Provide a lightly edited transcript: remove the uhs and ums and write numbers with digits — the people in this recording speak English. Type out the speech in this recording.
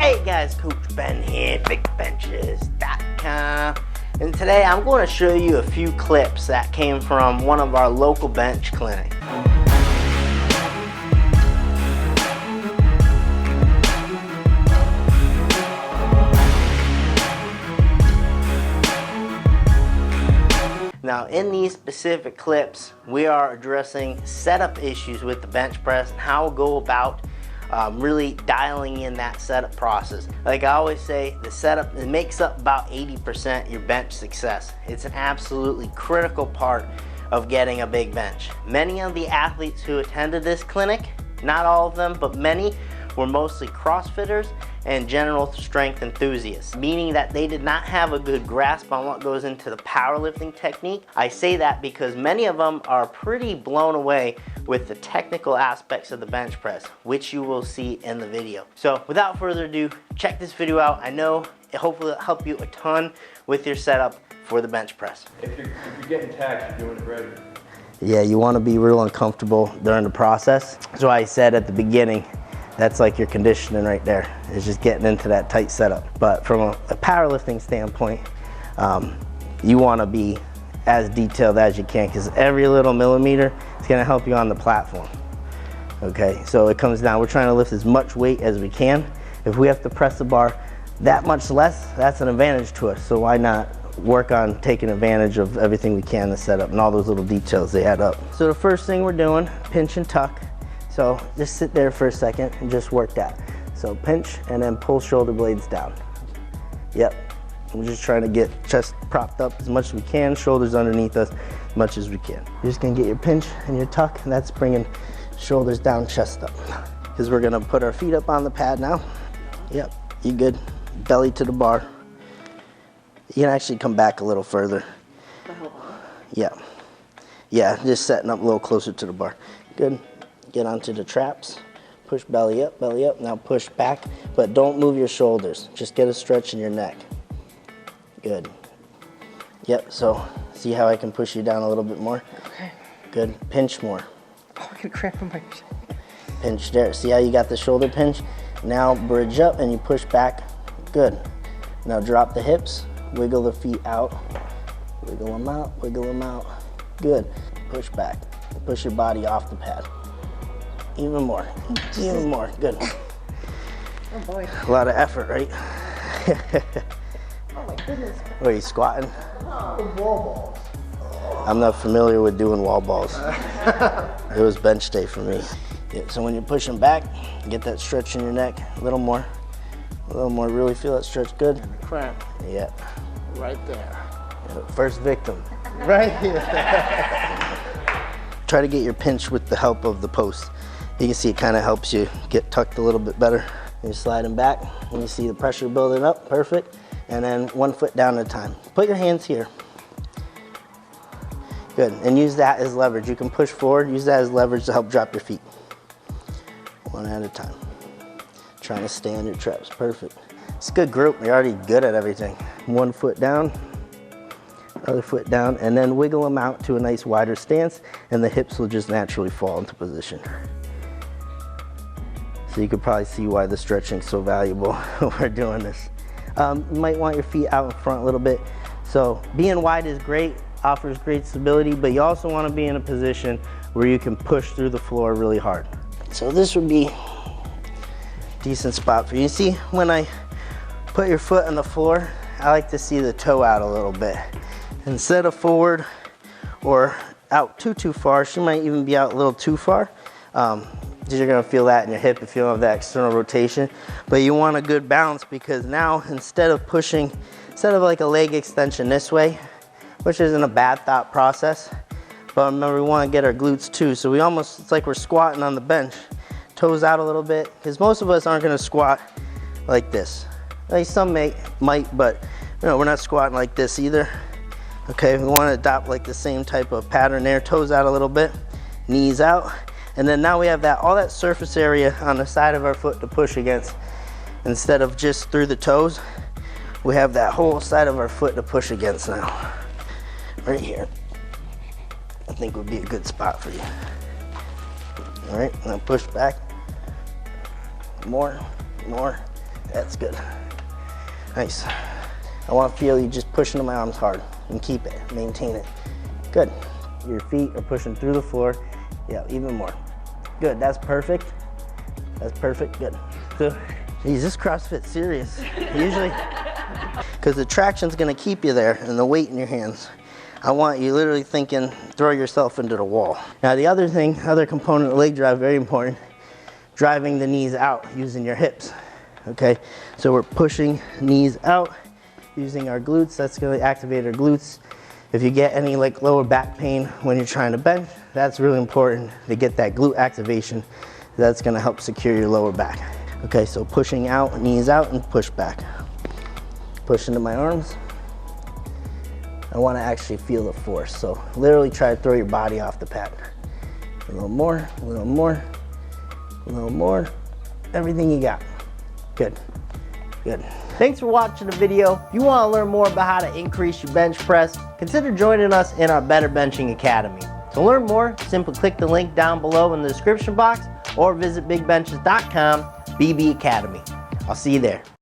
Hey guys, Coach Ben here, bigbenchas.com, and today I'm going to show you a few clips that came from one of our local bench clinics. Now in these specific clips, we are addressing setup issues with the bench press and how we'll go about really dialing in that setup process. Like I always say, the setup, it makes up about 80% your bench success. It's an absolutely critical part of getting a big bench. Many of the athletes who attended this clinic, not all of them, but many, were mostly CrossFitters and general strength enthusiasts, meaning that they did not have a good grasp on what goes into the powerlifting technique. I say that because many of them are pretty blown away with the technical aspects of the bench press, which you will see in the video. So without further ado, check this video out. I know hopefully it'll help you a ton with your setup for the bench press. If you're getting taxed, you're doing it right. Yeah, you want to be real uncomfortable during the process. That's why I said at the beginning, that's like your conditioning right there. It's just getting into that tight setup. But from a powerlifting standpoint, you want to be as detailed as you can, because every little millimeter is going to help you on the platform. Okay, so it comes down, we're trying to lift as much weight as we can. If we have to press the bar that much less, that's an advantage to us. So why not work on taking advantage of everything we can to set up, and all those little details, they add up. So the first thing we're doing, pinch and tuck. So just sit there for a second and just work that. So pinch and then pull shoulder blades down. Yep, we're just trying to get chest propped up as much as we can, shoulders underneath us as much as we can. You're just gonna get your pinch and your tuck, and that's bringing shoulders down, chest up. Because we're gonna put our feet up on the pad now. Yep, you good. Belly to the bar. You can actually come back a little further. Yeah, just setting up a little closer to the bar. Good. Get onto the traps, push belly up, now push back, but don't move your shoulders. Just get a stretch in your neck. Good. Yep, so see how I can push you down a little bit more? Okay. Good, pinch more. Oh, I can cramp in my... Pinch there, see how you got the shoulder pinch? Now bridge up and you push back, good. Now drop the hips, wiggle the feet out, wiggle them out, good. Push back, push your body off the pad. Even more, good. Oh boy. A lot of effort, right? Oh my goodness. What, are you squatting? Oh, wall balls. I'm not familiar with doing wall balls. It was bench day for me. Yeah, so when you're pushing back, get that stretch in your neck, a little more, really feel that stretch, good. And the cramp. Yeah. Right there. Yeah, first victim. Right here. Try to get your pinch with the help of the post. You can see it kind of helps you get tucked a little bit better. You're sliding back, and you see the pressure building up, perfect. And then 1 foot down at a time. Put your hands here. Good, and use that as leverage. You can push forward, use that as leverage to help drop your feet. One at a time. Trying to stay on your traps, perfect. It's a good group, you're already good at everything. 1 foot down, other foot down, and then wiggle them out to a nice wider stance, and the hips will just naturally fall into position. So you could probably see why the stretching is so valuable when we're doing this. You might want your feet out in front a little bit. So being wide is great, offers great stability, but you also want to be in a position where you can push through the floor really hard. So this would be a decent spot for you. See, when I put your foot on the floor, I like to see the toe out a little bit. Instead of forward or out too far, she might even be out a little too far. You're gonna feel that in your hip if you don't have that external rotation. But you want a good balance, because now instead of like a leg extension this way, which isn't a bad thought process, but remember we wanna get our glutes too. So it's like we're squatting on the bench. Toes out a little bit, because most of us aren't gonna squat like this. Like some might, but you know, we're not squatting like this either. Okay, we wanna adopt like the same type of pattern there. Toes out a little bit, knees out. And then now we have all that surface area on the side of our foot to push against. Instead of just through the toes, we have that whole side of our foot to push against now. Right here. I think would be a good spot for you. All right, now push back. More, That's good. Nice. I want to feel you just pushing my arms hard and keep it, maintain it. Good. Your feet are pushing through the floor. Yeah, even more. Good, that's perfect. That's perfect, good. So, geez, this CrossFit's serious. Usually, because the traction's gonna keep you there and the weight in your hands. I want you literally thinking, throw yourself into the wall. Now the other thing, other component of leg drive, very important, driving the knees out using your hips, okay? So we're pushing knees out using our glutes. That's gonna activate our glutes. If you get any like lower back pain when you're trying to bench, that's really important to get that glute activation. That's gonna help secure your lower back. Okay, so pushing out, knees out, and push back. Push into my arms. I wanna actually feel the force. So literally try to throw your body off the pad. A little more, a little more, a little more. Everything you got. Good, good. Thanks for watching the video. If you wanna learn more about how to increase your bench press, consider joining us in our Better Benching Academy. To learn more, simply click the link down below in the description box or visit bigbenchas.com/BB Academy. I'll see you there.